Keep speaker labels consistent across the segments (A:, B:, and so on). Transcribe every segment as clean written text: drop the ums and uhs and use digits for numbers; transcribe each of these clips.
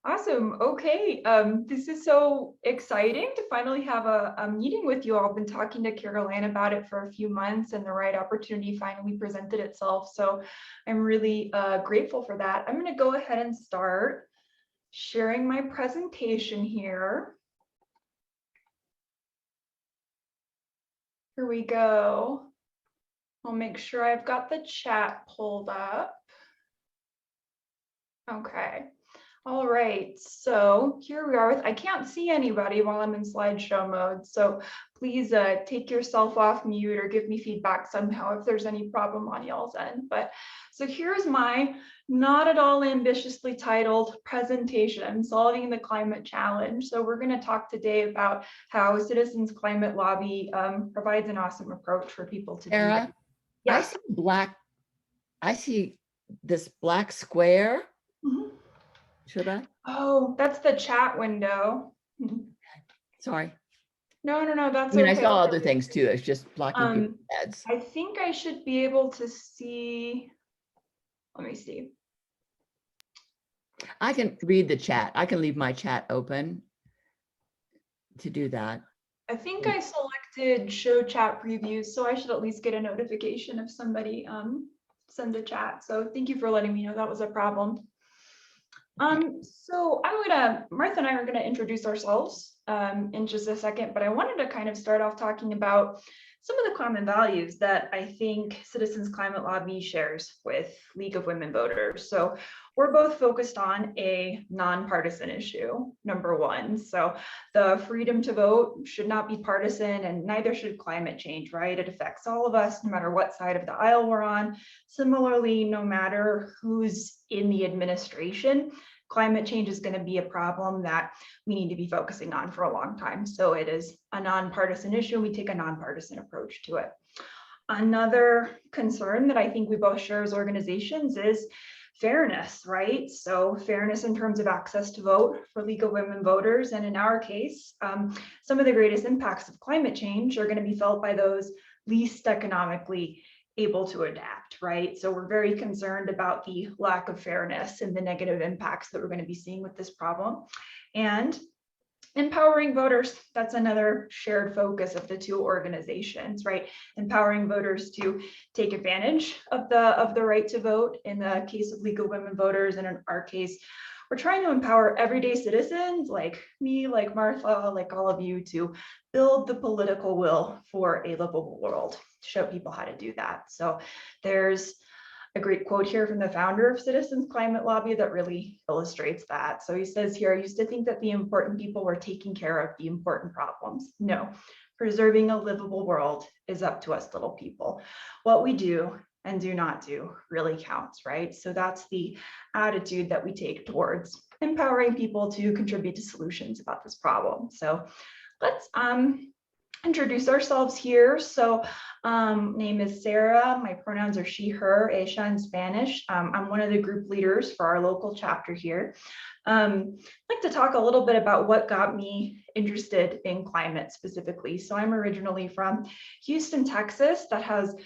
A: Awesome. Okay. This is so exciting to finally have a meeting with you all. I've been talking to Caroline about it for a few months and the right opportunity finally presented itself. So I'm really grateful for that. I'm going to go ahead and start sharing my presentation here. Here we go. I'll make sure I've got the chat pulled up. Okay. All right, so here we are. I can't see anybody while I'm in slideshow mode, so please take yourself off mute or give me feedback somehow if there's any problem on y'all's end. But so here's my not at all ambitiously titled presentation, Solving the Climate Challenge. So we're going to talk today about how Citizens Climate Lobby provides an awesome approach for people to
B: Sara,
A: do. Yeah.
B: I see this black square.
A: Mhm.
B: Should I?
A: Oh, that's the chat window.
B: Sorry.
A: No, that's
B: I mean,
A: okay.
B: I saw other things too. It's just blocking people's heads.
A: I think I should be able to see. Let me see.
B: I can read the chat. I can leave my chat open to do that.
A: I think I selected show chat previews, so I should at least get a notification if somebody send a chat. So thank you for letting me know that was a problem. So Martha and I are gonna introduce ourselves in just a second, but I wanted to kind of start off talking about some of the common values that I think Citizens Climate Lobby shares with League of Women Voters. So we're both focused on a nonpartisan issue, number one. So the freedom to vote should not be partisan, and neither should climate change, right? It affects all of us, no matter what side of the aisle we're on. Similarly, no matter who's in the administration, climate change is going to be a problem that we need to be focusing on for a long time. So it is a nonpartisan issue. We take a nonpartisan approach to it. Another concern that I think we both share as organizations is fairness, right? So fairness in terms of access to vote for League of Women Voters. And in our case, some of the greatest impacts of climate change are going to be felt by those least economically able to adapt, right? So we're very concerned about the lack of fairness and the negative impacts that we're going to be seeing with this problem. And empowering voters, that's another shared focus of the two organizations, right? Empowering voters to take advantage of the right to vote in the case of League of Women Voters, and in our case, we're trying to empower everyday citizens like me, like Martha, like all of you, to build the political will for a livable world, to show people how to do that. So there's a great quote here from the founder of Citizens Climate Lobby that really illustrates that. So he says here, I used to think that the important people were taking care of the important problems. No, preserving a livable world is up to us little people. What we do and do not do really counts, right? So that's the attitude that we take towards empowering people to contribute to solutions about this problem. So let's introduce ourselves here. So name is Sarah. My pronouns are she, her, ella in Spanish. I'm one of the group leaders for our local chapter here. I'd like to talk a little bit about what got me interested in climate specifically. So I'm originally from Houston, Texas. That has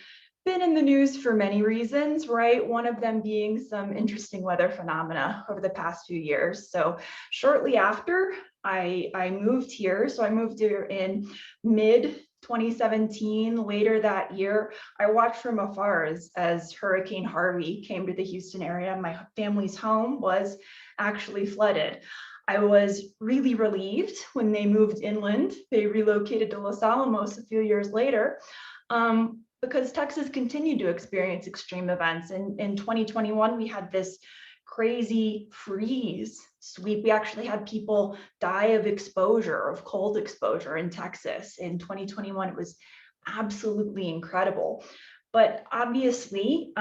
A: been in the news for many reasons, right? One of them being some interesting weather phenomena over the past few years. So shortly after I moved here, so I moved here in mid 2017. Later that year, I watched from afar as Hurricane Harvey came to the Houston area. My family's home was actually flooded. I was really relieved when they moved inland. They relocated to Los Alamos a few years later. Because Texas continued to experience extreme events. In 2021, we had this crazy freeze sweep. We actually had people die of exposure, of cold exposure in Texas. In 2021, it was absolutely incredible. But obviously,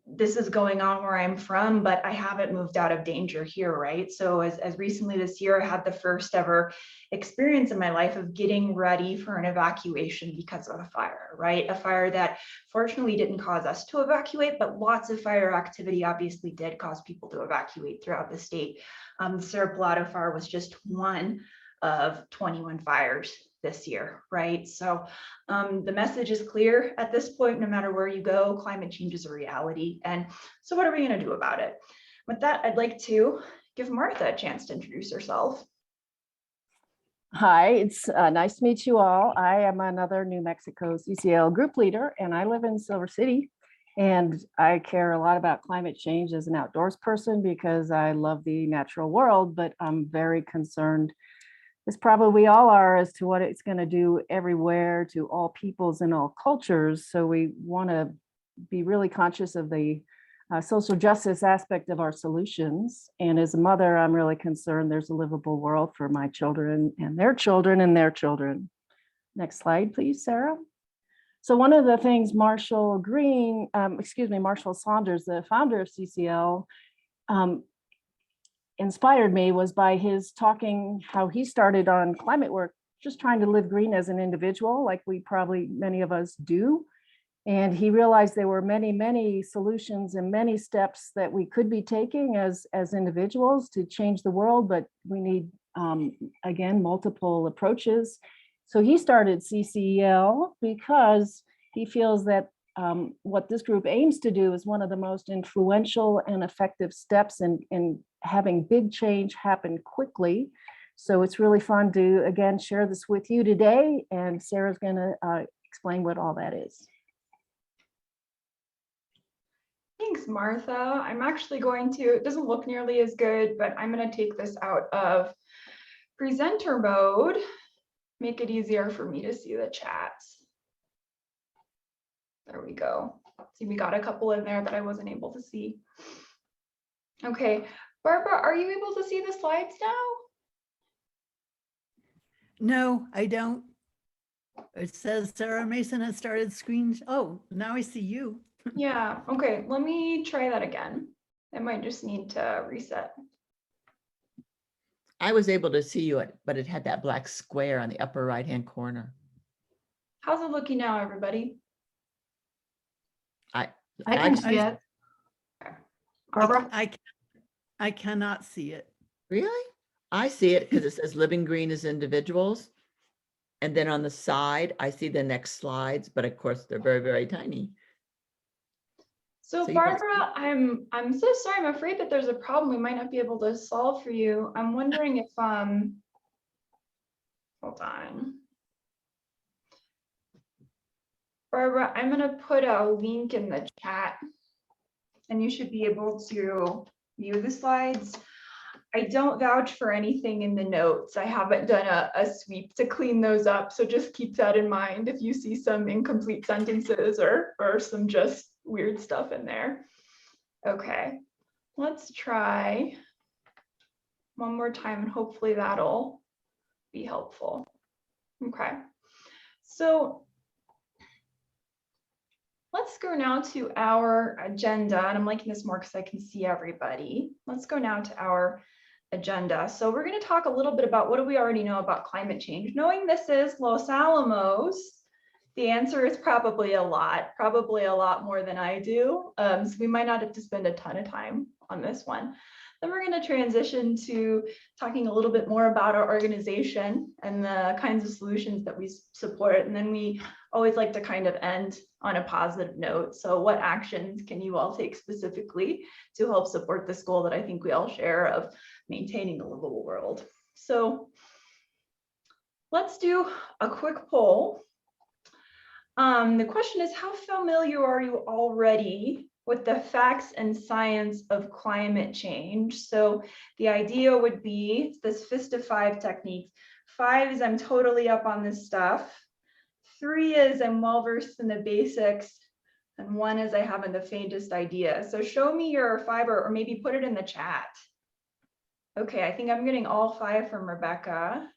A: this is going on where I'm from, but I haven't moved out of danger here, right? So as recently this year, I had the first ever experience in my life of getting ready for an evacuation because of a fire, right? A fire that fortunately didn't cause us to evacuate, but lots of fire activity obviously did cause people to evacuate throughout the state. The Cerro Pelado fire was just one of 21 fires this year, right? So the message is clear at this point, no matter where you go, climate change is a reality. And so what are we going to do about it? With that, I'd like to give Martha a chance to introduce herself.
C: Hi, it's nice to meet you all. I am another New Mexico CCL group leader, and I live in Silver City. And I care a lot about climate change as an outdoors person because I love the natural world, but I'm very concerned, as probably we all are, as to what it's going to do everywhere to all peoples and all cultures. So we want to be really conscious of the social justice aspect of our solutions. And as a mother, I'm really concerned there's a livable world for my children and their children and their children. Next slide, please, Sarah. So one of the things Marshall Saunders, the founder of CCL, inspired me was by his talking how he started on climate work, just trying to live green as an individual, like we probably many of us do. And he realized there were many, many solutions and many steps that we could be taking as individuals to change the world, but we need, again, multiple approaches. So he started CCEL because he feels that what this group aims to do is one of the most influential and effective steps in having big change happen quickly. So it's really fun to, again, share this with you today. And Sarah's going to explain what all that is.
A: Thanks, Martha. I'm actually going to, it doesn't look nearly as good, but I'm going to take this out of presenter mode, make it easier for me to see the chats. There we go. See, we got a couple in there that I wasn't able to see. Okay, Barbara, are you able to see the slides now?
D: No, I don't. It says Sara Mason has started screen. Oh, now I see you.
A: Yeah, okay, let me try that again. I might just need to reset.
B: I was able to see you, but it had that black square on the upper right-hand corner.
A: How's it looking now, everybody?
C: I can see it.
A: Barbara?
D: I cannot see it.
B: Really? I see it because it says living green as individuals. And then on the side, I see the next slides, but of course they're very, very tiny.
A: So Barbara, I'm so sorry. I'm afraid that there's a problem we might not be able to solve for you. I'm wondering if hold on. Barbara, I'm gonna put a link in the chat and you should be able to view the slides. I don't vouch for anything in the notes. I haven't done a sweep to clean those up. So just keep that in mind if you see some incomplete sentences or some just weird stuff in there. Okay, let's try one more time and hopefully that'll be helpful. Okay, so let's go now to our agenda, and I'm liking this more because I can see everybody. Let's go now to our agenda. So we're going to talk a little bit about what do we already know about climate change. Knowing this is Los Alamos, the answer is probably a lot more than I do. So we might not have to spend a ton of time on this one. Then we're going to transition to talking a little bit more about our organization and the kinds of solutions that we support. And then we always like to kind of end on a positive note. So what actions can you all take specifically to help support this goal that I think we all share of maintaining a livable world? So let's do a quick poll. The question is, how familiar are you already with the facts and science of climate change? So the idea would be this fist of 5 technique. 5 is I'm totally up on this stuff. 3 is I'm well versed in the basics. And 1 is I haven't the faintest idea. So show me your 5 or maybe put it in the chat. Okay, I think I'm getting all 5 from Rebecca.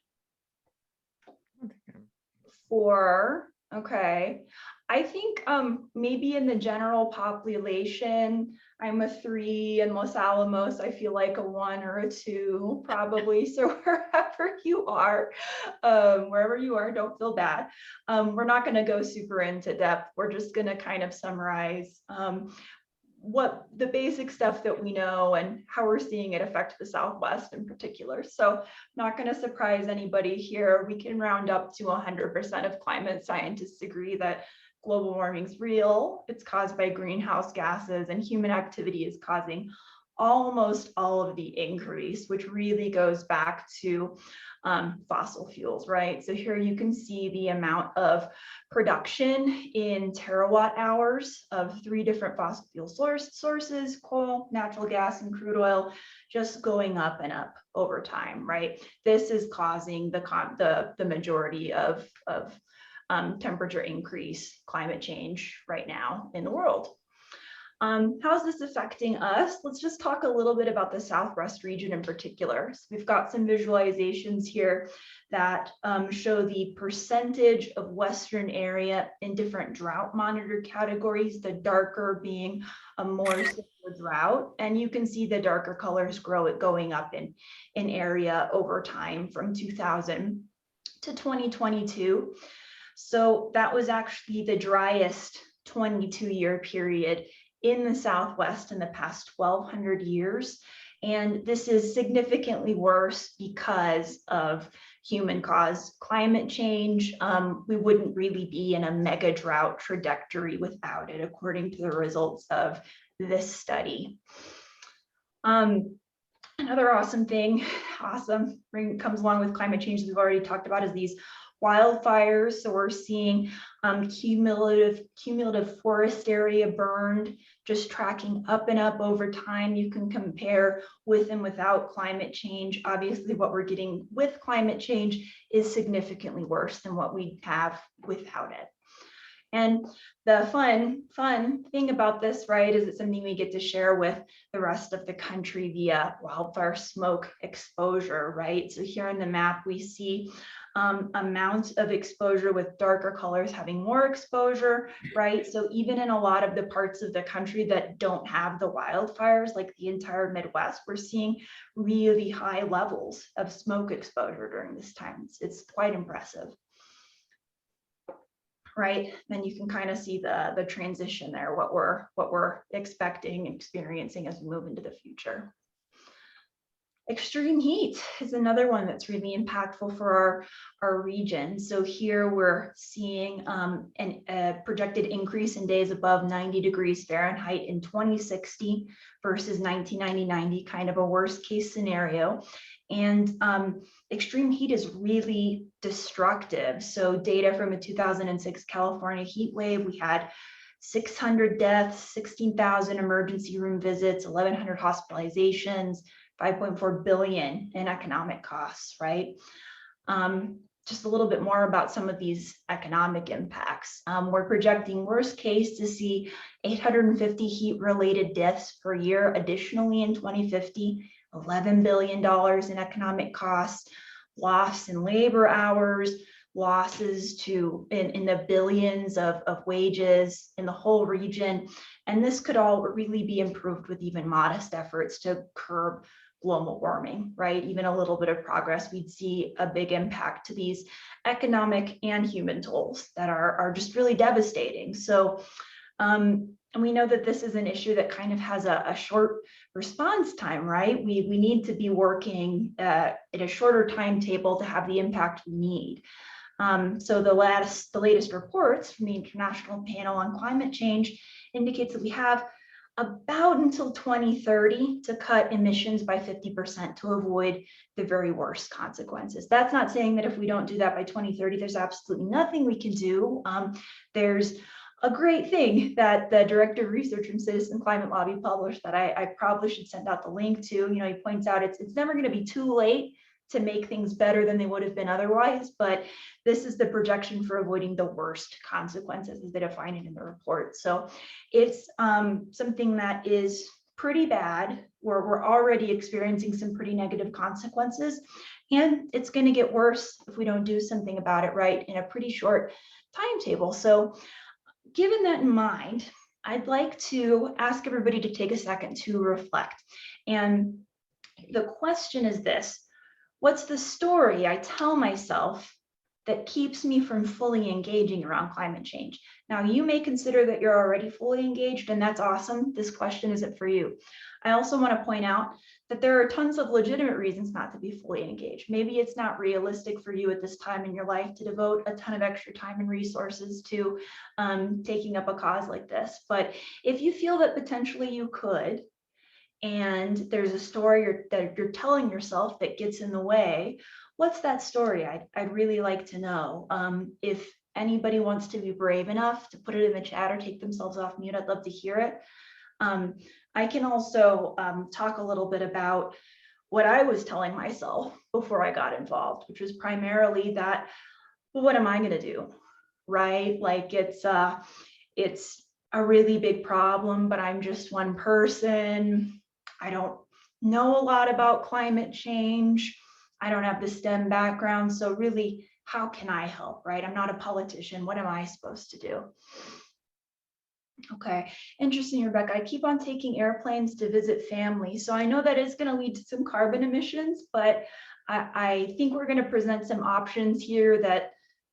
A: 4. Okay, I think maybe in the general population, I'm a 3, and Los Alamos, I feel like a 1 or a 2, probably. So wherever you are, don't feel bad. We're not going to go super into depth. We're just going to kind of summarize what the basic stuff that we know and how we're seeing it affect the Southwest in particular. So not going to surprise anybody here. We can round up to 100% of climate scientists agree that global warming is real. It's caused by greenhouse gases and human activity is causing almost all of the increase, which really goes back to fossil fuels, right? So here you can see the amount of production in terawatt hours of 3 different fossil fuel sources, coal, natural gas, and crude oil, just going up and up over time, right? This is causing the majority of temperature increase, climate change right now in the world. How is this affecting us? Let's just talk a little bit about the Southwest region in particular. So we've got some visualizations here that show the percentage of Western area in different drought monitored categories, the darker being a more severe drought. And you can see the darker colors going up in area over time from 2000 to 2022. So that was actually the driest 22-year period in the Southwest in the past 1,200 years. And this is significantly worse because of human-caused climate change. We wouldn't really be in a mega drought trajectory without it, according to the results of this study. Another awesome thing, comes along with climate change that we've already talked about is these wildfires. So we're seeing cumulative forest area burned, just tracking up and up over time. You can compare with and without climate change. Obviously, what we're getting with climate change is significantly worse than what we have without it. And the fun thing about this, right, is it's something we get to share with the rest of the country via wildfire smoke exposure, right? So here on the map, we see amounts of exposure with darker colors having more exposure, right? So even in a lot of the parts of the country that don't have the wildfires, like the entire Midwest, we're seeing really high levels of smoke exposure during this time. It's quite impressive. Right, then you can kind of see the transition there, what we're expecting and experiencing as we move into the future. Extreme heat is another one that's really impactful for our region. So here we're seeing a projected increase in days above 90 degrees Fahrenheit in 2060 versus 1990, kind of a worst case scenario. And extreme heat is really destructive. So data from a 2006 California heat wave, we had 600 deaths, 16,000 emergency room visits, 1,100 hospitalizations, 5.4 billion in economic costs, right? Just a little bit more about some of these economic impacts. We're projecting worst case to see 850 heat-related deaths per year additionally in 2050, $11 billion in economic costs, loss in labor hours, losses in the billions of wages in the whole region. And this could all really be improved with even modest efforts to curb global warming, right? Even a little bit of progress, we'd see a big impact to these economic and human tolls that are just really devastating. So, and we know that this is an issue that kind of has a short response time, right? We need to be working at a shorter timetable to have the impact we need. So the latest reports from the International Panel on Climate Change indicates that we have about until 2030 to cut emissions by 50% to avoid the very worst consequences. That's not saying that if we don't do that by 2030, there's absolutely nothing we can do. There's a great thing that the Director of Research from Citizen Climate Lobby published that I probably should send out the link to. You know, he points out it's never going to be too late to make things better than they would have been otherwise, but this is the projection for avoiding the worst consequences as they define it in the report. So it's something that is pretty bad. We're already experiencing some pretty negative consequences, and it's going to get worse if we don't do something about it right in a pretty short timetable. So given that in mind, I'd like to ask everybody to take a second to reflect. And the question is this: what's the story I tell myself that keeps me from fully engaging around climate change? Now, you may consider that you're already fully engaged, and that's awesome. This question isn't for you. I also want to point out that there are tons of legitimate reasons not to be fully engaged. Maybe it's not realistic for you at this time in your life to devote a ton of extra time and resources to taking up a cause like this. But if you feel that potentially you could, and there's a story that you're telling yourself that gets in the way, what's that story? I'd really like to know. If anybody wants to be brave enough to put it in the chat or take themselves off mute, I'd love to hear it. I can also talk a little bit about what I was telling myself before I got involved, which was primarily that, well, what am I going to do? Right? Like it's a really big problem, but I'm just one person. I don't know a lot about climate change. I don't have the STEM background. So really, how can I help, right? I'm not a politician. What am I supposed to do? Okay, interesting, Rebecca. I keep on taking airplanes to visit family. So I know that is going to lead to some carbon emissions, but I think we're going to present some options here that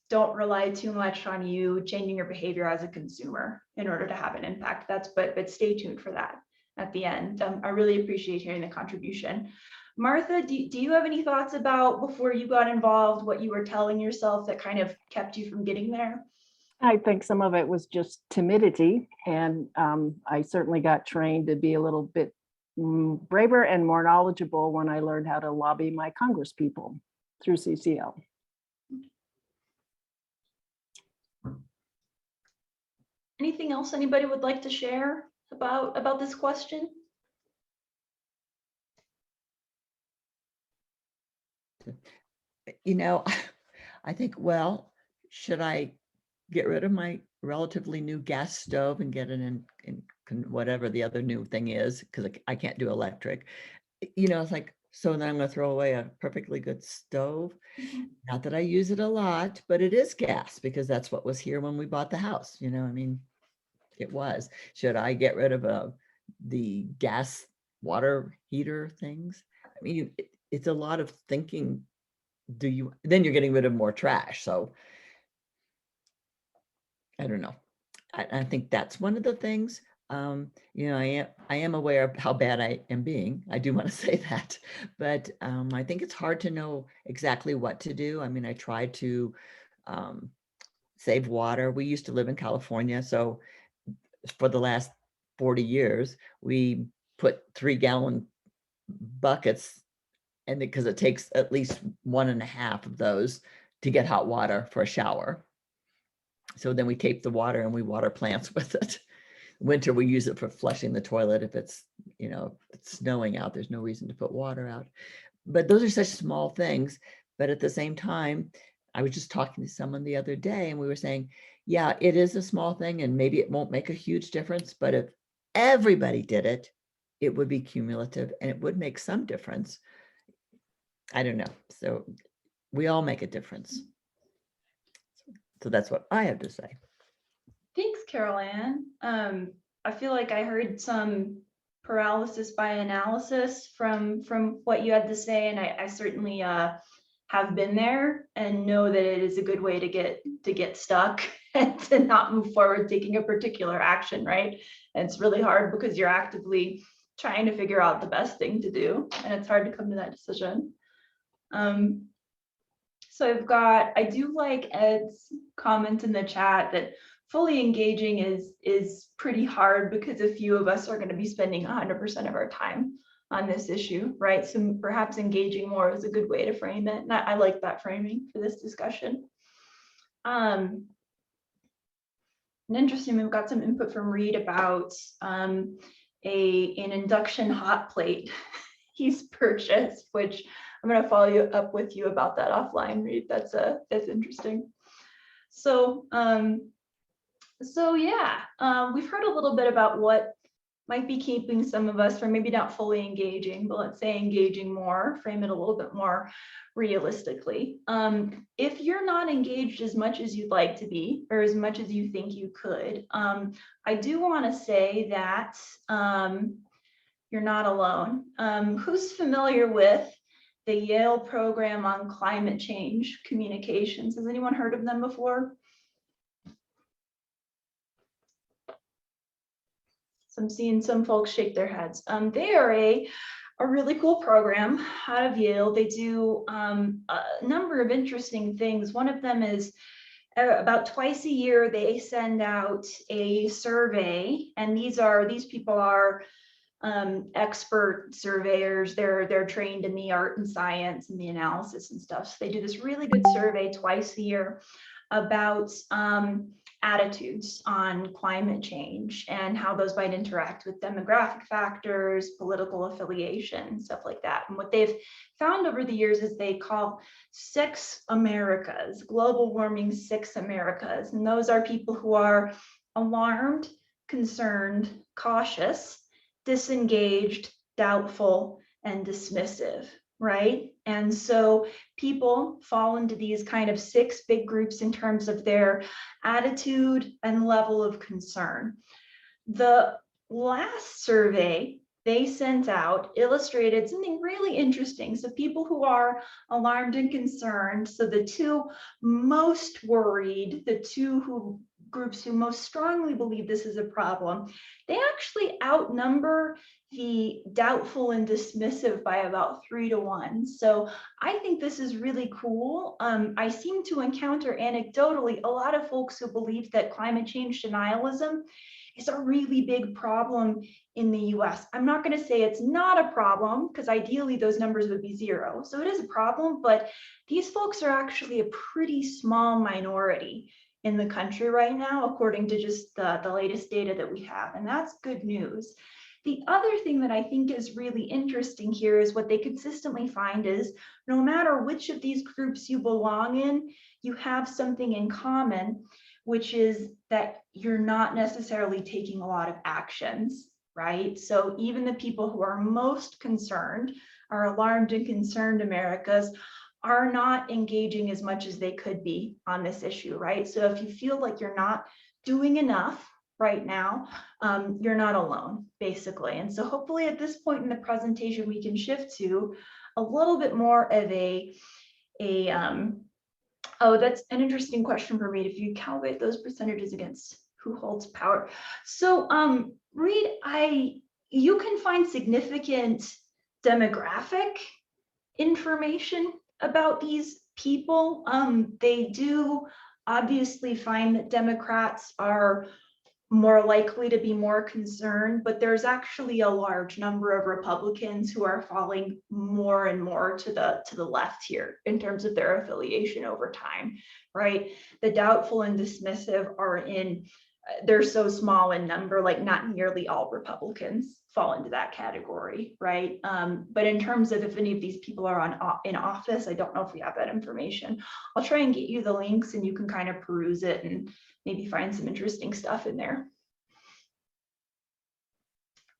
A: don't rely too much on you changing your behavior as a consumer in order to have an impact. But stay tuned for that at the end. I really appreciate hearing the contribution. Martha, do you have any thoughts about before you got involved, what you were telling yourself that kind of kept you from getting there?
C: I think some of it was just timidity, and I certainly got trained to be a little bit braver and more knowledgeable when I learned how to lobby my Congress people through CCL.
A: Anything else anybody would like to share about this question?
B: You know, I think, well, should I get rid of my relatively new gas stove and get in whatever the other new thing is, because I can't do electric. You know, it's like, so then I'm going to throw away a perfectly good stove. Not that I use it a lot, but it is gas because that's what was here when we bought the house. You know, I mean, it was. Should I get rid of the gas water heater things? I mean, it's a lot of thinking. Then you're getting rid of more trash. So I don't know. I think that's one of the things. You know, I am aware of how bad I am being. I do want to say that, but I think it's hard to know exactly what to do. I mean, I try to save water. We used to live in California, so for the last 40 years, we put 3-gallon buckets, and because it takes at least 1.5 of those to get hot water for a shower. So then we tape the water and we water plants with it. Winter, we use it for flushing the toilet. If it's, you know, it's snowing out, there's no reason to put water out. But those are such small things. But at the same time, I was just talking to someone the other day and we were saying, yeah, it is a small thing and maybe it won't make a huge difference. But if everybody did it, it would be cumulative and it would make some difference. I don't know. So we all make a difference. So that's what I have to say.
A: Thanks, Carol Ann. I feel like I heard some paralysis by analysis from what you had to say, and I certainly have been there and know that it is a good way to get stuck and to not move forward taking a particular action, right? And it's really hard because you're actively trying to figure out the best thing to do, and it's hard to come to that decision. So I do like Ed's comment in the chat that fully engaging is pretty hard because a few of us are going to be spending 100% of our time on this issue, right? So perhaps engaging more is a good way to frame it. And I like that framing for this discussion. And interesting, we've got some input from Reed about an induction hot plate he's purchased, which I'm going to follow up with you about that offline, Reed. That's interesting. So yeah, we've heard a little bit about what might be keeping some of us from maybe not fully engaging, but let's say engaging more, frame it a little bit more realistically. If you're not engaged as much as you'd like to be, or as much as you think you could, I do want to say that you're not alone. Who's familiar with the Yale program on climate change communications? Has anyone heard of them before? So I'm seeing some folks shake their heads. They are a really cool program out of Yale. They do a number of interesting things. One of them is about twice a year, they send out a survey, and these people are expert surveyors. They're trained in the art and science and the analysis and stuff. So they do this really good survey twice a year about attitudes on climate change and how those might interact with demographic factors, political affiliation, stuff like that. And what they've found over the years is they call 6 Americas, global warming 6 Americas. And those are people who are alarmed, concerned, cautious, disengaged, doubtful, and dismissive, right? And so people fall into these kind of 6 big groups in terms of their attitude and level of concern. The last survey they sent out illustrated something really interesting. So people who are alarmed and concerned, so the 2 most worried, the 2 groups who most strongly believe this is a problem, they actually outnumber the doubtful and dismissive by about 3 to 1. So I think this is really cool. I seem to encounter anecdotally a lot of folks who believe that climate change denialism is a really big problem in the US. I'm not going to say it's not a problem, because ideally those numbers would be 0. So it is a problem, but these folks are actually a pretty small minority in the country right now, according to just the latest data that we have. And that's good news. The other thing that I think is really interesting here is what they consistently find is no matter which of these groups you belong in, you have something in common, which is that you're not necessarily taking a lot of actions, right? So even the people who are most concerned, are alarmed and concerned Americas, are not engaging as much as they could be on this issue, right? So if you feel like you're not doing enough right now, you're not alone, basically. And so hopefully at this point in the presentation, we can shift to a little bit more of oh, that's an interesting question for Reed. If you calibrate those percentages against who holds power. So Reed, you can find significant demographic information about these people. They do obviously find that Democrats are more likely to be more concerned, but there's actually a large number of Republicans who are falling more and more to the left here in terms of their affiliation over time, right? The doubtful and dismissive are they're so small in number, like not nearly all Republicans fall into that category, right? But in terms of if any of these people are in office, I don't know if we have that information. I'll try and get you the links and you can kind of peruse it and maybe find some interesting stuff in there.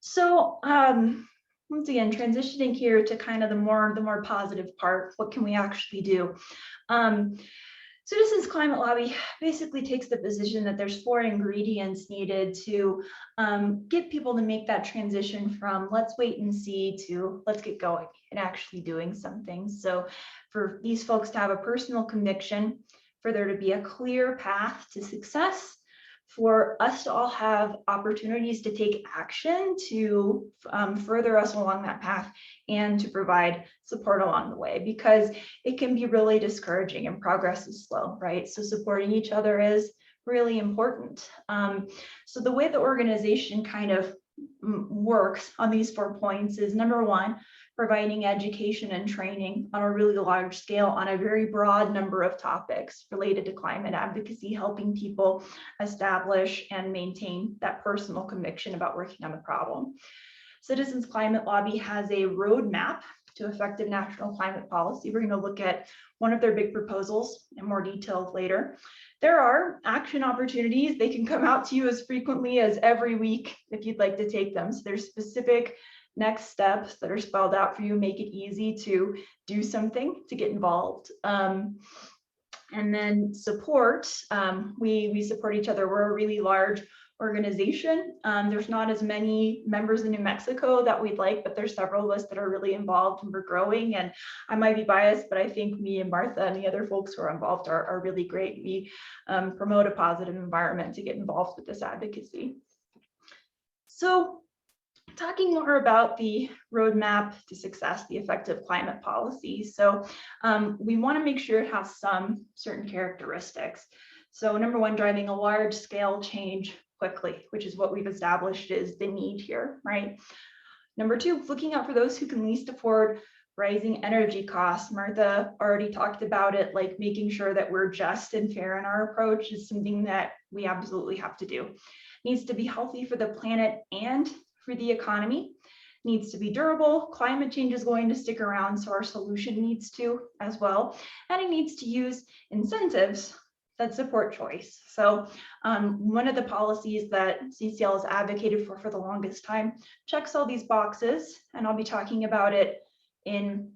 A: So once again, transitioning here to kind of the more positive part, what can we actually do? Citizens Climate Lobby basically takes the position that there's 4 ingredients needed to get people to make that transition from let's wait and see to let's get going and actually doing something. So for these folks to have a personal conviction, for there to be a clear path to success, for us to all have opportunities to take action to further us along that path and to provide support along the way, because it can be really discouraging and progress is slow, right? So supporting each other is really important. So the way the organization kind of works on these 4 points is number 1, providing education and training on a really large scale on a very broad number of topics related to climate advocacy, helping people establish and maintain that personal conviction about working on the problem. Citizens Climate Lobby has a roadmap to effective national climate policy. We're going to look at one of their big proposals in more detail later. There are action opportunities. They can come out to you as frequently as every week if you'd like to take them. So there's specific next steps that are spelled out for you, make it easy to do something, to get involved. And then support, we support each other. We're a really large organization. There's not as many members in New Mexico that we'd like, but there's several of us that are really involved and we're growing. And I might be biased, but I think me and Martha and the other folks who are involved are really great. We promote a positive environment to get involved with this advocacy. So talking more about the roadmap to success, the effective climate policy. So we want to make sure it has some certain characteristics. So number 1, driving a large scale change quickly, which is what we've established is the need here, right? Number two, looking out for those who can least afford rising energy costs. Martha already talked about it, like making sure that we're just and fair in our approach is something that we absolutely have to do. It needs to be healthy for the planet and for the economy. It needs to be durable. Climate change is going to stick around, so our solution needs to as well. And it needs to use incentives that support choice. So one of the policies that CCL has advocated for the longest time checks all these boxes, and I'll be talking about it in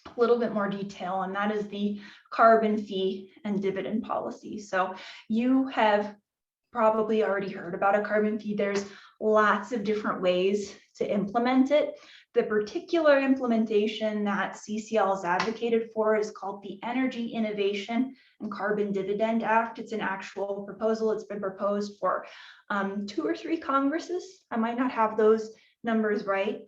A: a little bit more detail, and that is the carbon fee and dividend policy. So you have probably already heard about a carbon fee. There's lots of different ways to implement it. The particular implementation that CCL has advocated for is called the Energy Innovation and Carbon Dividend Act. It's an actual proposal. It's been proposed for 2 or 3 Congresses. I might not have those numbers right.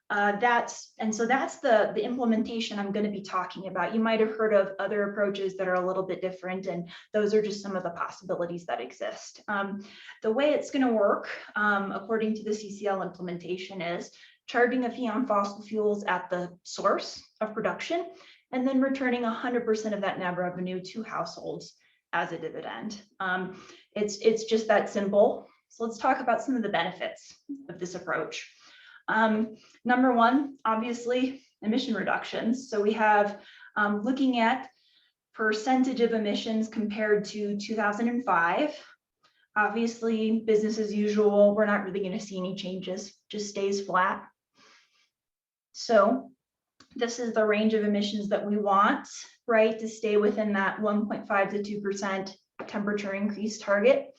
A: That's the implementation I'm going to be talking about. You might have heard of other approaches that are a little bit different, and those are just some of the possibilities that exist. The way it's going to work, according to the CCL implementation, is charging a fee on fossil fuels at the source of production, and then returning 100% of that net revenue to households as a dividend. It's just that simple. So let's talk about some of the benefits of this approach. Number one, obviously, emission reductions. So we have looking at percentage of emissions compared to 2005. Obviously, business as usual, we're not really going to see any changes, just stays flat. So this is the range of emissions that we want, right, to stay within that 1.5 to 2% temperature increase target.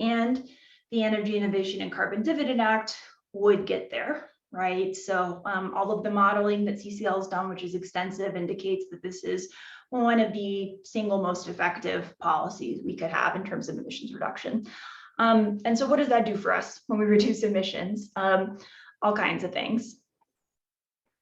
A: And the Energy Innovation and Carbon Dividend Act would get there, right? So all of the modeling that CCL has done, which is extensive, indicates that this is one of the single most effective policies we could have in terms of emissions reduction. And so what does that do for us when we reduce emissions? All kinds of things.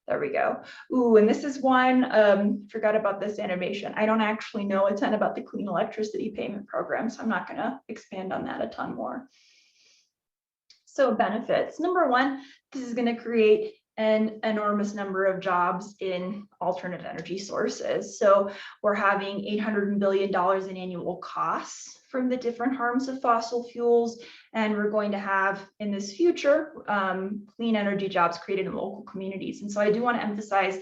A: There we go. Ooh, and this is one, forgot about this animation. I don't actually know a ton about the clean electricity payment program, so I'm not gonna expand on that a ton more. So benefits. Number one, this is gonna create an enormous number of jobs in alternate energy sources. So we're having $800 billion in annual costs from the different harms of fossil fuels. And we're going to have in this future, clean energy jobs created in local communities. And so I do want to emphasize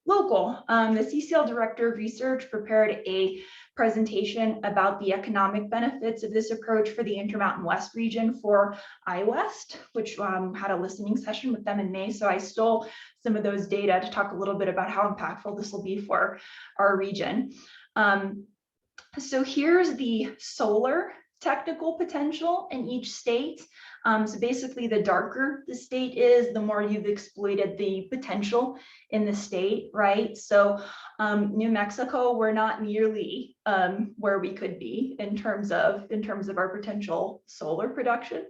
A: local. The CCL Director of Research prepared a presentation about the economic benefits of this approach for the Intermountain West region for iWest, which had a listening session with them in May. So I stole some of those data to talk a little bit about how impactful this will be for our region. So here's the solar technical potential in each state. So basically, the darker the state is, the more you've exploited the potential in the state, right? So New Mexico, we're not nearly where we could be in terms of our potential solar production.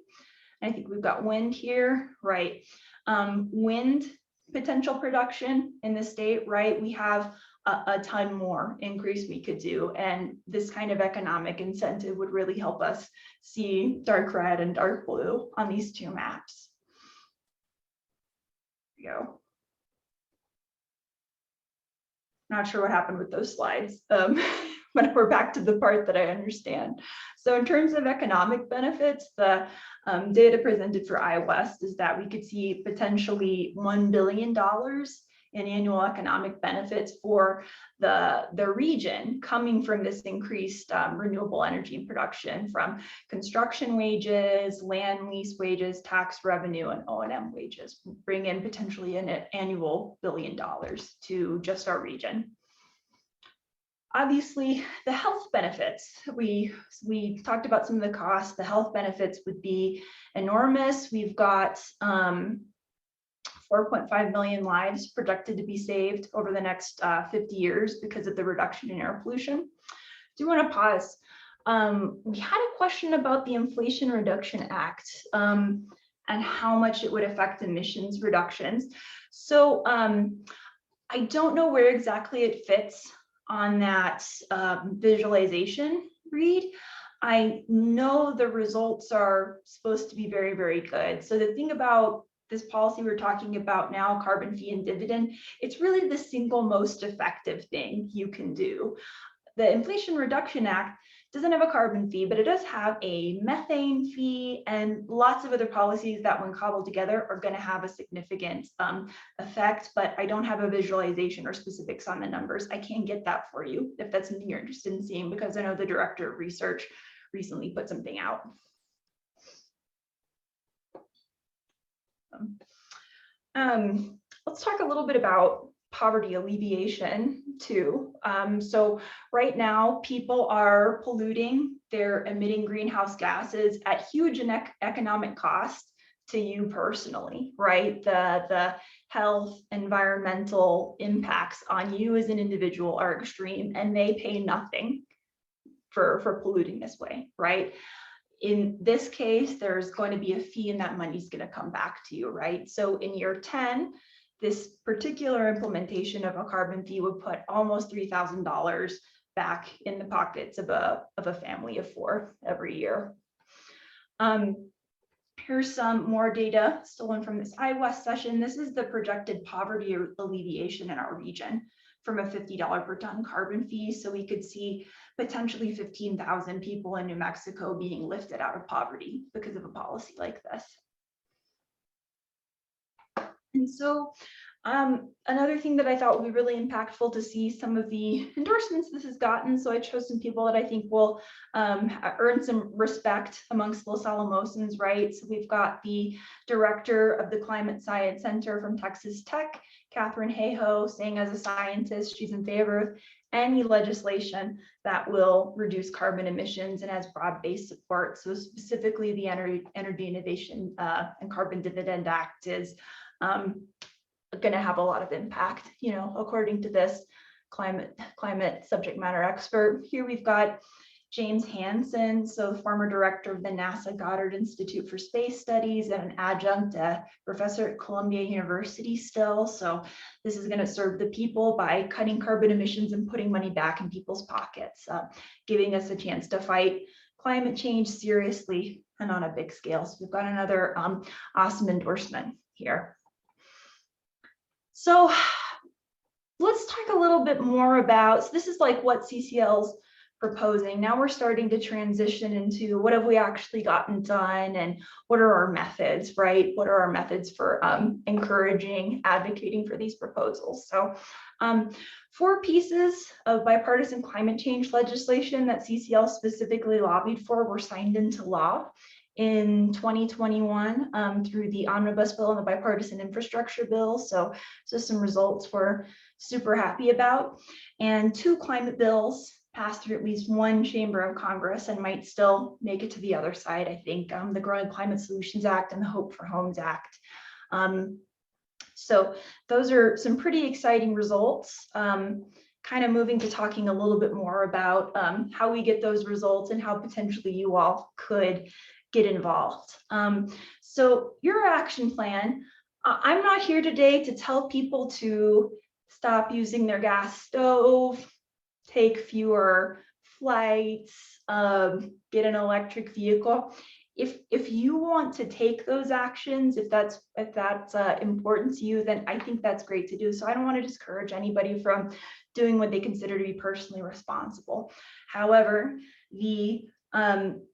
A: I think we've got wind here, right? Wind potential production in the state, right? We have a ton more increase we could do. And this kind of economic incentive would really help us see dark red and dark blue on these two maps. There we go. Not sure what happened with those slides, but we're back to the part that I understand. So in terms of economic benefits, the data presented for iWest is that we could see potentially $1 billion in annual economic benefits for the region coming from this increased renewable energy production from construction wages, land lease wages, tax revenue, and O&M wages. Bring in potentially an annual $1 billion to just our region. Obviously, the health benefits, we talked about some of the costs. The health benefits would be enormous. We've got 4.5 million lives projected to be saved over the next 50 years because of the reduction in air pollution. I do want to pause. We had a question about the Inflation Reduction Act and how much it would affect emissions reductions. So I don't know where exactly it fits on that visualization read. I know the results are supposed to be very, very good. So the thing about this policy we're talking about now, carbon fee and dividend, it's really the single most effective thing you can do. The Inflation Reduction Act doesn't have a carbon fee, but it does have a methane fee and lots of other policies that when cobbled together are going to have a significant effect, but I don't have a visualization or specifics on the numbers. I can get that for you if that's something you're interested in seeing, because I know the director of research recently put something out. Let's talk a little bit about poverty alleviation too. So right now, people are polluting, they're emitting greenhouse gases at huge economic cost to you personally, right? The health, environmental impacts on you as an individual are extreme, and they pay nothing for polluting this way, right? In this case, there's going to be a fee and that money's going to come back to you, right? So in year 10, this particular implementation of a carbon fee would put almost $3,000 back in the pockets of a family of 4 every year. Here's some more data stolen from this iWest session. This is the projected poverty alleviation in our region from a $50 per ton carbon fee. So we could see potentially 15,000 people in New Mexico being lifted out of poverty because of a policy like this. And so another thing that I thought would be really impactful to see some of the endorsements this has gotten. So I chose some people that I think will earn some respect amongst Los Alamosans, right? So we've got the director of the Climate Science Center from Texas Tech, Catherine Hayhoe, saying as a scientist, she's in favor of any legislation that will reduce carbon emissions and has broad-based support. So specifically the Energy Innovation and Carbon Dividend Act is going to have a lot of impact, you know, according to this climate subject matter expert. Here we've got James Hansen, so former director of the NASA Goddard Institute for Space Studies and an adjunct professor at Columbia University still. So this is going to serve the people by cutting carbon emissions and putting money back in people's pockets, giving us a chance to fight climate change seriously and on a big scale. So we've got another awesome endorsement here. So let's talk a little bit more about, so this is like what CCL's proposing. Now we're starting to transition into what have we actually gotten done and what are our methods, right? What are our methods for encouraging, advocating for these proposals? So 4 pieces of bipartisan climate change legislation that CCL specifically lobbied for were signed into law in 2021 through the omnibus bill and the bipartisan infrastructure bill. So some results we're super happy about. And 2 climate bills passed through at least 1 chamber of Congress and might still make it to the other side, I think, the Growing Climate Solutions Act and the Hope for Homes Act. So those are some pretty exciting results. Kind of moving to talking a little bit more about how we get those results and how potentially you all could get involved. So your action plan, I'm not here today to tell people to stop using their gas stove, take fewer flights, get an electric vehicle. If you want to take those actions, if that's important to you, then I think that's great to do. So I don't want to discourage anybody from doing what they consider to be personally responsible. However, the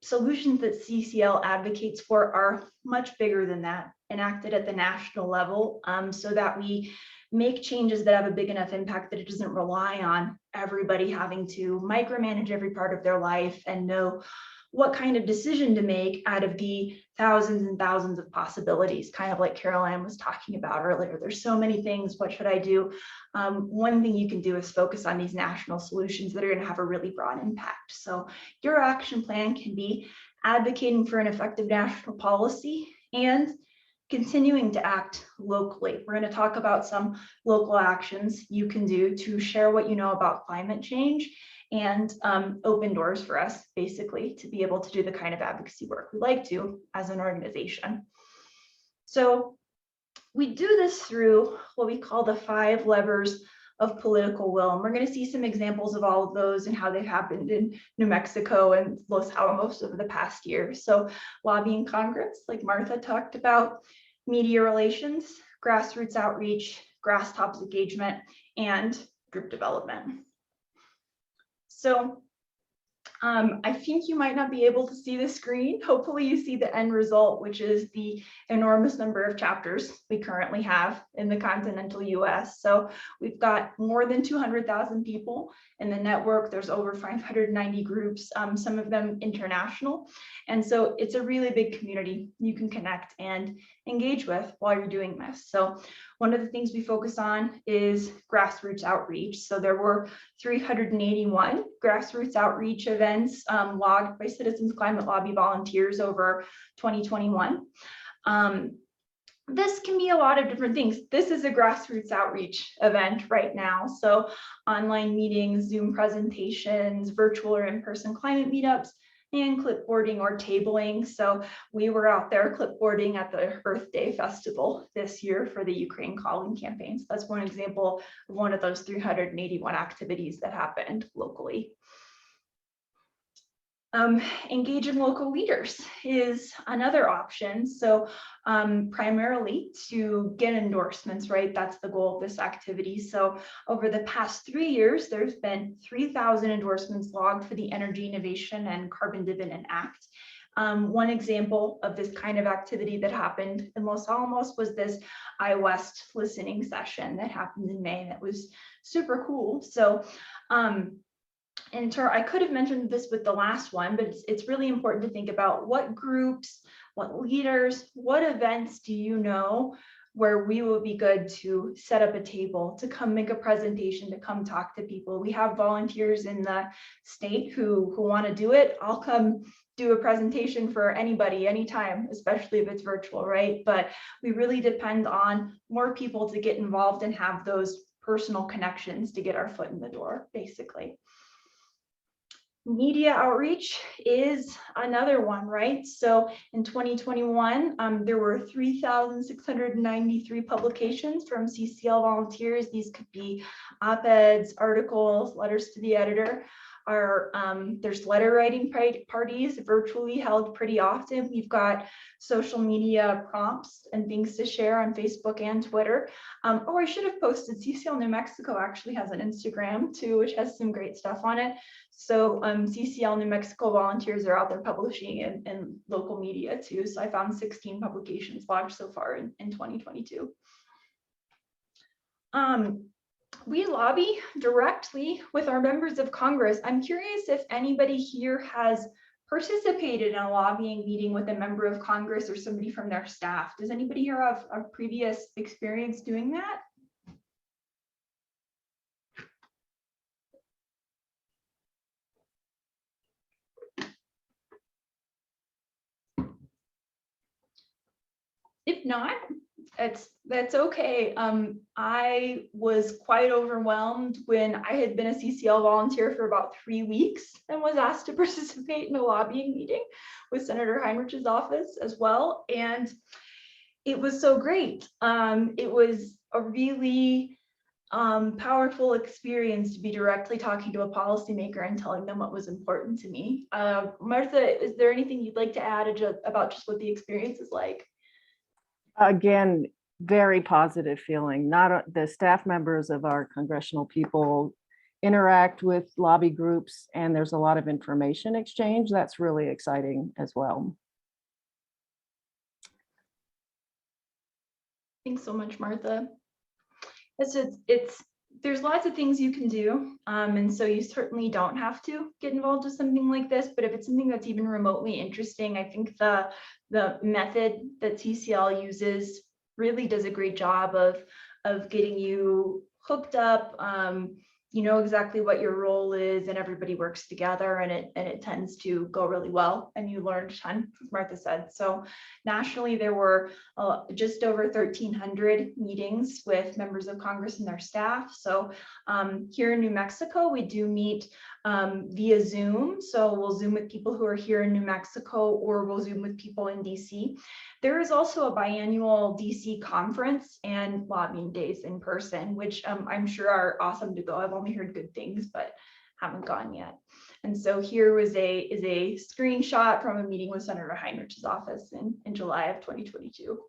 A: solutions that CCL advocates for are much bigger than that, enacted at the national level, so that we make changes that have a big enough impact that it doesn't rely on everybody having to micromanage every part of their life and know what kind of decision to make out of the thousands and thousands of possibilities, kind of like Caroline was talking about earlier. There's so many things, what should I do? One thing you can do is focus on these national solutions that are going to have a really broad impact. So your action plan can be advocating for an effective national policy and continuing to act locally. We're going to talk about some local actions you can do to share what you know about climate change and open doors for us, basically, to be able to do the kind of advocacy work we like to as an organization. So we do this through what we call the 5 levers of political will. And we're going to see some examples of all of those and how they've happened in New Mexico and Los Alamos over the past year. So lobbying Congress, like Martha talked about, media relations, grassroots outreach, grasstops engagement, and group development. So I think you might not be able to see the screen. Hopefully you see the end result, which is the enormous number of chapters we currently have in the continental US. So we've got more than 200,000 people in the network. There's over 590 groups, some of them international. And so it's a really big community you can connect and engage with while you're doing this. So one of the things we focus on is grassroots outreach. So there were 381 grassroots outreach events logged by Citizens Climate Lobby volunteers over 2021. This can be a lot of different things. This is a grassroots outreach event right now. So online meetings, Zoom presentations, virtual or in-person climate meetups, and clipboarding or tabling. So we were out there clipboarding at the Earth Day Festival this year for the Ukraine Calling campaign. So that's one example of one of those 381 activities that happened locally. Engaging local leaders is another option. So primarily to get endorsements, right? That's the goal of this activity. So over the past 3 years, there's been 3,000 endorsements logged for the Energy Innovation and Carbon Dividend Act. One example of this kind of activity that happened in Los Alamos was this iWest listening session that happened in May. That was super cool. So I could have mentioned this with the last one, but it's really important to think about what groups, what leaders, what events do you know where we will be good to set up a table, to come make a presentation, to come talk to people. We have volunteers in the state who want to do it. I'll come do a presentation for anybody, anytime, especially if it's virtual, right? But we really depend on more people to get involved and have those personal connections to get our foot in the door, basically. Media outreach is another one, right? So in 2021, there were 3,693 publications from CCL volunteers. These could be op-eds, articles, letters to the editor. There's letter writing parties virtually held pretty often. We've got social media prompts and things to share on Facebook and Twitter. I should have posted, CCL New Mexico actually has an Instagram too, which has some great stuff on it. So CCL New Mexico volunteers are out there publishing in local media too. So I found 16 publications logged so far in 2022. We lobby directly with our members of Congress. I'm curious if anybody here has participated in a lobbying meeting with a member of Congress or somebody from their staff. Does anybody here have a previous experience doing that? If not, that's okay. I was quite overwhelmed when I had been a CCL volunteer for about 3 weeks and was asked to participate in a lobbying meeting with Senator Heinrich's office as well. And it was so great. It was a really powerful experience to be directly talking to a policymaker and telling them what was important to me. Martha, is there anything you'd like to add about just what the experience is like?
C: Again, very positive feeling. The staff members of our congressional people interact with lobby groups, and there's a lot of information exchange. That's really exciting as well.
A: Thanks so much, Martha. There's lots of things you can do, and so you certainly don't have to get involved with something like this, but if it's something that's even remotely interesting, I think the method that CCL uses really does a great job of getting you hooked up. You know exactly what your role is, and everybody works together, and it tends to go really well, and you learn a ton, as Martha said. So nationally, there were just over 1,300 meetings with members of Congress and their staff. So here in New Mexico, we do meet via Zoom. So we'll Zoom with people who are here in New Mexico, or we'll Zoom with people in DC. There is also a biannual DC conference and lobbying days in person, which I'm sure are awesome to go. I've only heard good things, but haven't gone yet. And so here is a screenshot from a meeting with Senator Heinrich's office in July of 2022.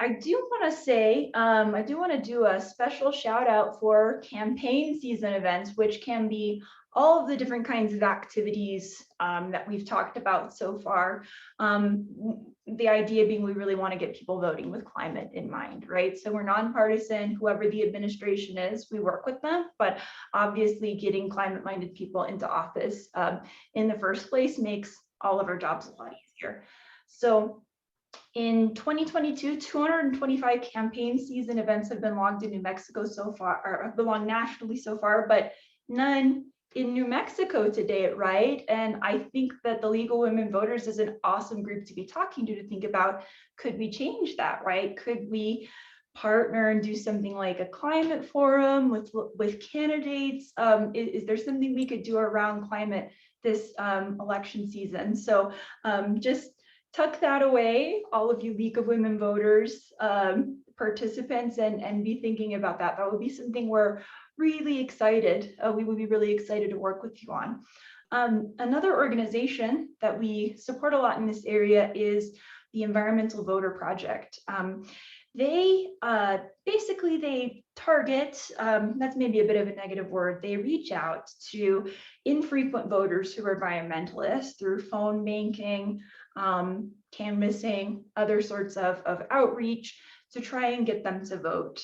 A: I do want to say, I do want to do a special shout out for campaign season events, which can be all of the different kinds of activities that we've talked about so far. The idea being we really want to get people voting with climate in mind, right? So we're nonpartisan, whoever the administration is, we work with them, but obviously getting climate-minded people into office in the first place makes all of our jobs a lot easier. So in 2022, 225 campaign season events have been logged in New Mexico so far, or have belonged nationally so far, but none in New Mexico to date, right? And I think that the League of Women Voters is an awesome group to be talking to think about, could we change that, right? Could we partner and do something like a climate forum with candidates? Is there something we could do around climate this election season? So just tuck that away, all of you League of Women Voters participants, and be thinking about that. That would be something we're really excited. We would be really excited to work with you on. Another organization that we support a lot in this area is the Environmental Voter Project. They basically, they target, that's maybe a bit of a negative word, they reach out to infrequent voters who are environmentalists through phone banking, canvassing, other sorts of outreach to try and get them to vote.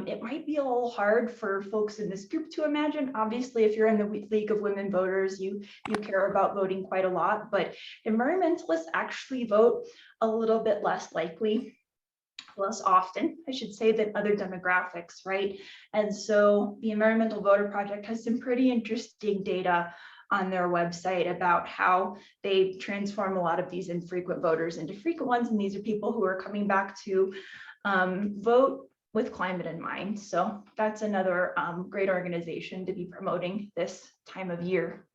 A: It might be a little hard for folks in this group to imagine. Obviously, if you're in the League of Women Voters, you care about voting quite a lot, but environmentalists actually vote a little bit less often, I should say, than other demographics, right? And so the Environmental Voter Project has some pretty interesting data on their website about how they transform a lot of these infrequent voters into frequent ones. And these are people who are coming back to vote with climate in mind. So that's another great organization to be promoting this time of year.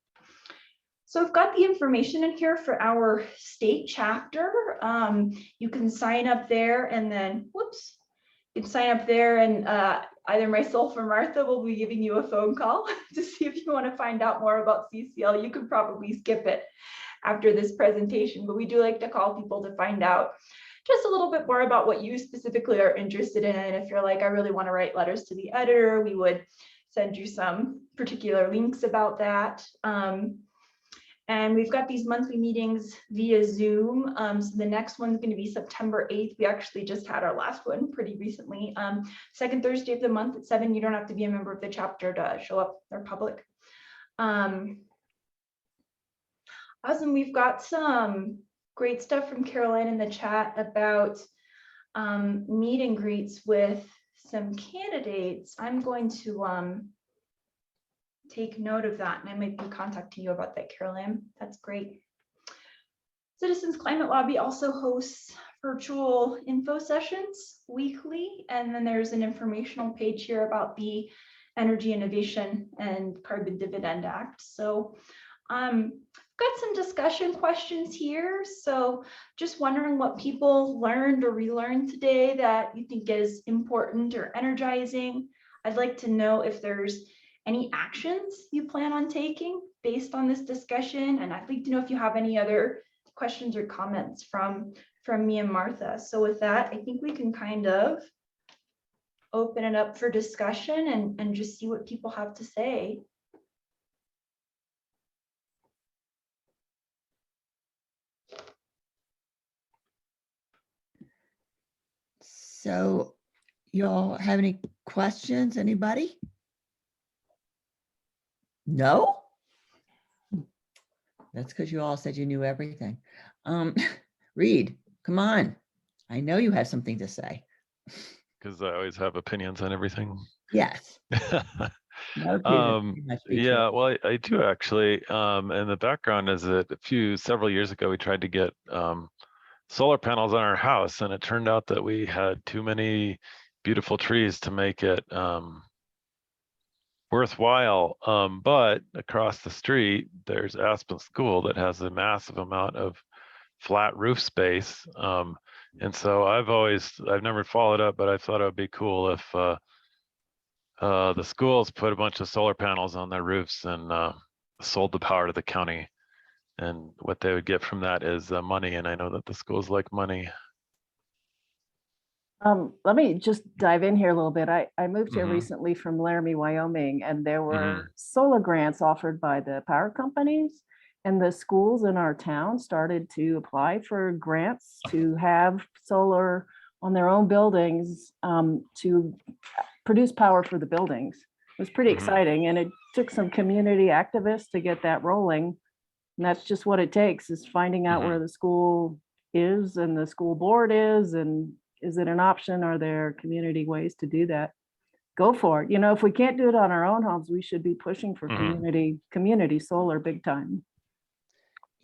A: So I've got the information in here for our state chapter. You can sign up there and then, whoops, you can sign up there and either myself or Martha will be giving you a phone call to see if you want to find out more about CCL. You could probably skip it after this presentation, but we do like to call people to find out just a little bit more about what you specifically are interested in. And if you're like, I really want to write letters to the editor, we would send you some particular links about that. And we've got these monthly meetings via Zoom. So the next one's going to be September 8th. We actually just had our last one pretty recently. Second Thursday of the month at 7. You don't have to be a member of the chapter to show up. They're public. Awesome. We've got some great stuff from Caroline in the chat about meet and greets with some candidates. I'm going to take note of that, and I might be contacting you about that, Caroline. That's great. Citizens Climate Lobby also hosts virtual info sessions weekly, and then there's an informational page here about the Energy Innovation and Carbon Dividend Act. So got some discussion questions here. So just wondering what people learned or relearned today that you think is important or energizing. I'd like to know if there's any actions you plan on taking based on this discussion. And I'd like to know if you have any other questions or comments from me and Martha. So with that, I think we can kind of open it up for discussion and just see what people have to say.
B: So y'all have any questions, anybody? No? That's because you all said you knew everything. Reed, come on. I know you have something to say.
E: Because I always have opinions on everything.
B: Yes.
E: Yeah, well, I do actually. And the background is that several years ago, we tried to get solar panels on our house, and it turned out that we had too many beautiful trees to make it worthwhile. But across the street, there's Aspen School that has a massive amount of flat roof space. And so I've never followed up, but I thought it would be cool if the schools put a bunch of solar panels on their roofs and sold the power to the county. And what they would get from that is money. And I know that the schools like money.
C: Let me just dive in here a little bit. I moved here
E: Mhm.
C: recently from Laramie, Wyoming, and there
E: Mhm.
C: were solar grants offered by the power companies. And the schools in our town started to apply for grants to have solar on their own buildings to produce power for the buildings. It was pretty
E: Mhm.
C: exciting, and it took some community activists to get that rolling. And that's just what it takes, is finding out where
E: Mhm.
C: the school is and the school board is, and is it an option? Are there community ways to do that? Go for it. You know, if we can't do it on our own homes, we should be pushing for
E: Mhm.
C: community solar big time.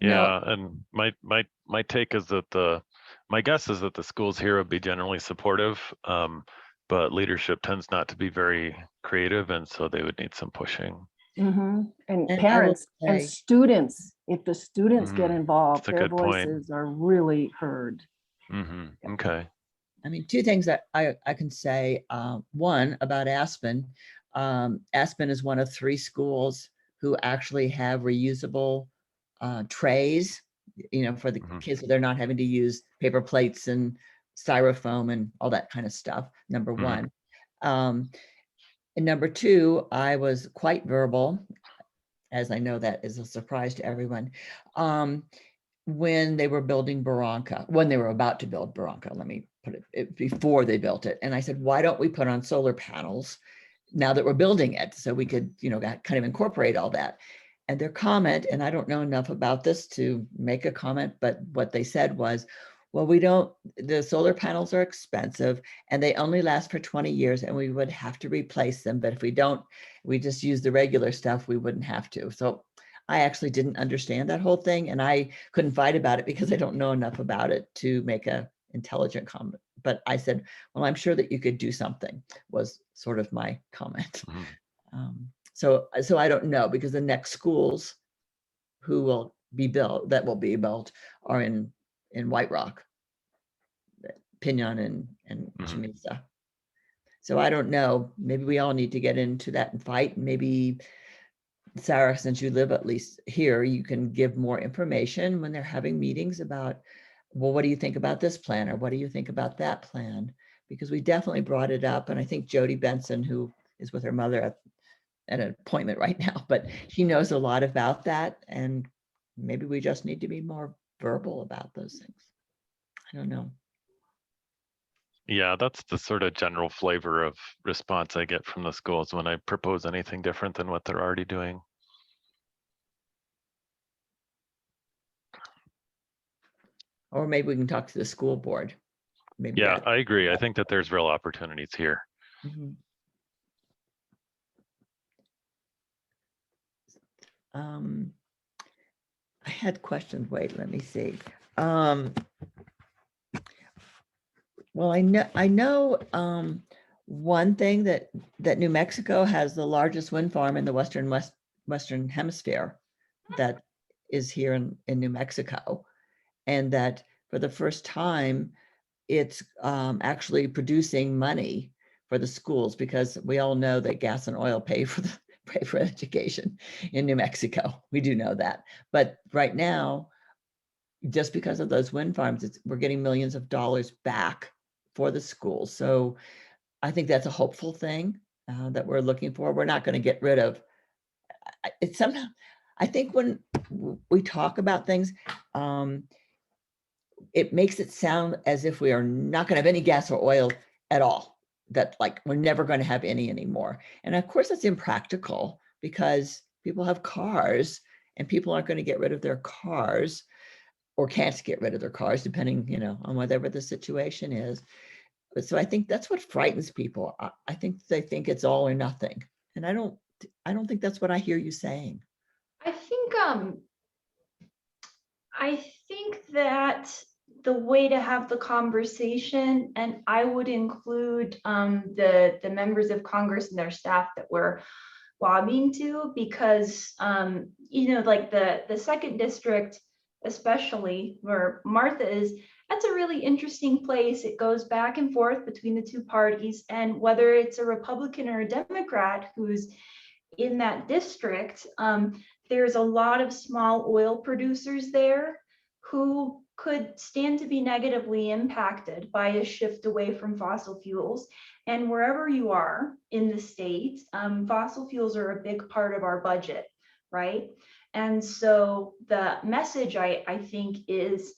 B: No,
E: Yeah, and my take is that my guess is that the schools here would be generally supportive, but leadership tends not to be very creative, and so they would need some pushing.
C: And
B: and I will
C: parents and
B: say,
C: students, if the students get
E: Mhm.
C: involved,
E: That's a
C: their
E: good point.
C: voices are really heard.
E: Okay.
B: I mean, two things that I can say. One about Aspen. Aspen is one of 3 schools who actually have reusable trays, for the
E: Mhm.
B: kids, so they're not having to use paper plates and styrofoam and all that kind of stuff. Number
E: Mhm.
B: one. And number 2, I was quite verbal, as I know that is a surprise to everyone. When they were building Barranca, when they were about to build Barranca, let me put it before they built it. And I said, why don't we put on solar panels now that we're building it? So we could, kind of incorporate all that. And their comment, and I don't know enough about this to make a comment, but what they said was, well, the solar panels are expensive and they only last for 20 years and we would have to replace them. But if we just use the regular stuff, we wouldn't have to. So I actually didn't understand that whole thing, and I couldn't fight about it because I don't know enough about it to make a intelligent comment. But I said, well, I'm sure that you could do something, was sort of my comment.
E: Mhm.
B: So I don't know, because the next schools that will be built are in White Rock, Pinon and
E: Mhm.
B: Chimisa. So I don't know, maybe we all need to get into that and fight. Maybe Sarah, since you live at least here, you can give more information when they're having meetings about, well, what do you think about this plan? Or what do you think about that plan? Because we definitely brought it up. And I think Jody Benson, who is with her mother at an appointment right now, but she knows a lot about that. And maybe we just need to be more verbal about those things. I don't know.
E: Yeah, that's the sort of general flavor of response I get from the schools when I propose anything different than what they're already doing.
B: Or maybe we can talk to the school board. Maybe
E: Yeah,
B: that.
E: I agree. I think that there's real opportunities here.
B: Mhm. I had questions. Wait, let me see. Well, I know one thing that New Mexico has the largest wind farm in the Western Hemisphere that is here in New Mexico, and that for the first time, it's actually producing money for the schools, because we all know that gas and oil pay for education in New Mexico. We do know that, but right now, just because of those wind farms, we're getting millions of dollars back for the schools. So I think that's a hopeful thing that we're looking for. We're not going to get rid of it. Somehow, I think when we talk about things, it makes it sound as if we are not going to have any gas or oil at all, that like we're never going to have any anymore. And of course, that's impractical, because people have cars and people aren't going to get rid of their cars, or can't get rid of their cars, depending, on whatever the situation is. But so I think that's what frightens people. I think they think it's all or nothing. And I don't think that's what I hear you saying.
A: I think that the way to have the conversation, and I would include the members of Congress and their staff that we're lobbying to, because like the second district, especially where Martha is, that's a really interesting place. It goes back and forth between the two parties, and whether it's a Republican or a Democrat who's in that district, there's a lot of small oil producers there who could stand to be negatively impacted by a shift away from fossil fuels. And wherever you are in the state, fossil fuels are a big part of our budget, right? And so the message I think is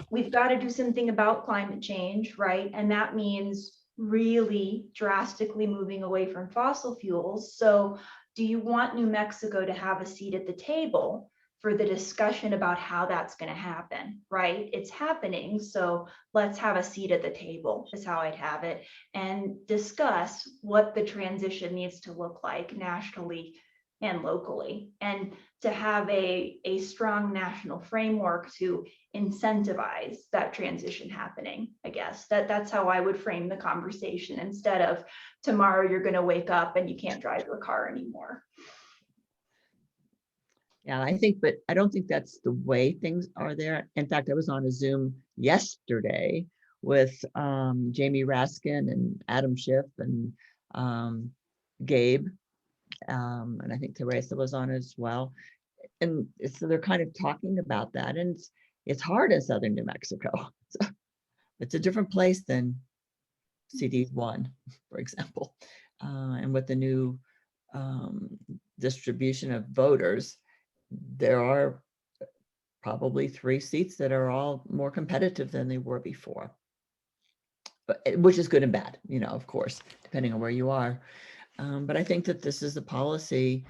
A: we've got to do something about climate change, right? And that means really drastically moving away from fossil fuels. So do you want New Mexico to have a seat at the table for the discussion about how that's going to happen, right? It's happening, so let's have a seat at the table is how I'd have it, and discuss what the transition needs to look like nationally and locally, and to have a strong national framework to incentivize that transition happening. I guess that's how I would frame the conversation, instead of tomorrow you're going to wake up and you can't drive your car anymore.
B: Yeah, I think, but I don't think that's the way things are there. In fact, I was on a Zoom yesterday with Jamie Raskin and Adam Schiff and Gabe, and I think Teresa was on as well. And so they're kind of talking about that, and it's hard in southern New Mexico. So it's a different place than CD1, for example, and with the new distribution of voters, there are probably 3 seats that are all more competitive than they were before, but which is good and bad, you know, of course, depending on where you are. But I think that this is a policy.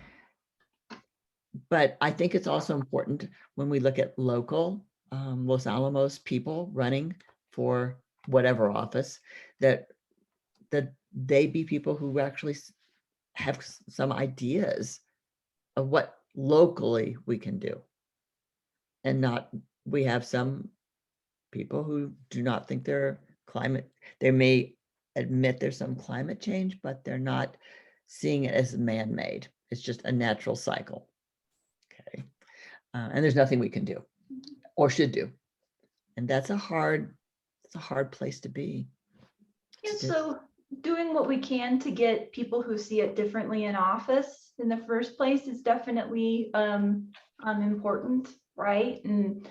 B: But I think it's also important when we look at local Los Alamos people running for whatever office, that they be people who actually have some ideas of what locally we can do, and not, we have some people who do not think they may admit there's some climate change, but they're not seeing it as man-made. It's just a natural cycle. Okay. And there's nothing we can do or should do. And that's it's a hard place to be.
A: Yeah, so doing what we can to get people who see it differently in office in the first place is definitely important, right? And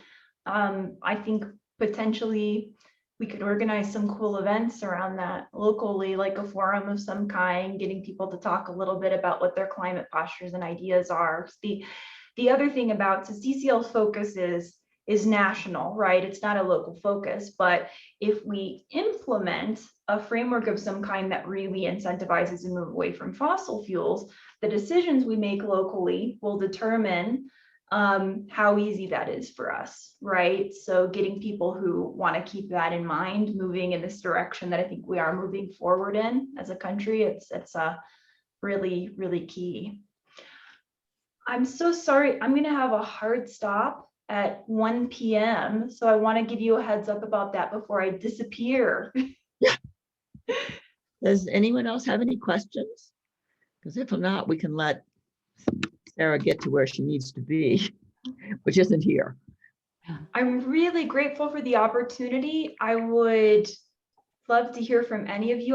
A: I think potentially we could organize some cool events around that locally, like a forum of some kind, getting people to talk a little bit about what their climate postures and ideas are. The other thing about CCL's focus is national, right? It's not a local focus, but if we implement a framework of some kind that really incentivizes a move away from fossil fuels, the decisions we make locally will determine how easy that is for us, right? So getting people who want to keep that in mind, moving in this direction that I think we are moving forward in as a country, it's really, really key. I'm so sorry, I'm going to have a hard stop at 1 p.m. So I want to give you a heads up about that before I disappear.
B: Does anyone else have any questions? Because if not, we can let Sarah get to where she needs to be, which isn't here.
A: I'm really grateful for the opportunity. I would love to hear from any of you